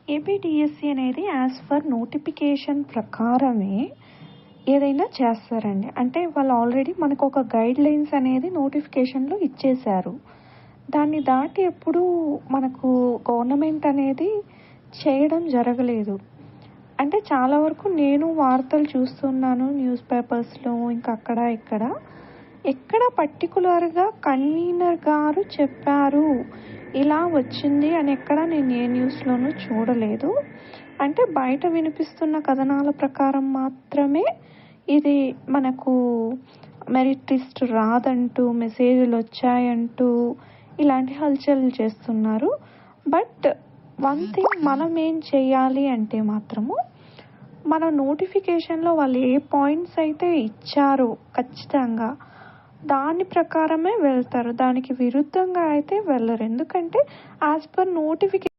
APDSC అనేది as per notification ప్రకారమే ఏదైనా చేస్తారండి. అంటే వాళ్ళు ఆల్రెడీ మనకు ఒక గైడ్‌లైన్స్ అనేది నోటిఫికేషన్‌లో ఇచ్చేశారు. దాన్ని దాటి ఎప్పుడూ మనకు గవర్నమెంట్ అనేది చేయడం జరగలేదు. అంటే చాలా వరకు నేను వార్తలు చూస్తున్నాను న్యూస్ పేపర్స్‌లో ఇంకా అక్కడ ఇక్కడ. ఎక్కడ పర్టిక్యులర్‌గా కన్వీనర్ గారు చెప్పారు, ఇలా వచ్చింది అని ఎక్కడ నేను ఏ న్యూస్‌లోనూ చూడలేదు. అంటే బయట వినిపిస్తున్న కథనాల ప్రకారం మాత్రమే ఇది మనకు మెరిట్ లిస్ట్ రాదంటూ, మెసేజ్‌లొచ్చాయంటూ ఇలాంటి హల్చల్ చేస్తున్నారు. బట్ వన్ థింగ్ మనం ఏం చేయాలి అంటే మాత్రము, మన నోటిఫికేషన్‌లో వాళ్ళు ఏ పాయింట్స్ అయితే ఇచ్చారో ఖచ్చితంగా దాని ప్రకారమే వెళ్తారు. దానికి విరుద్ధంగా అయితే వెళ్ళరు. ఎందుకంటే యాజ్ పర్ నోటిఫికేషన్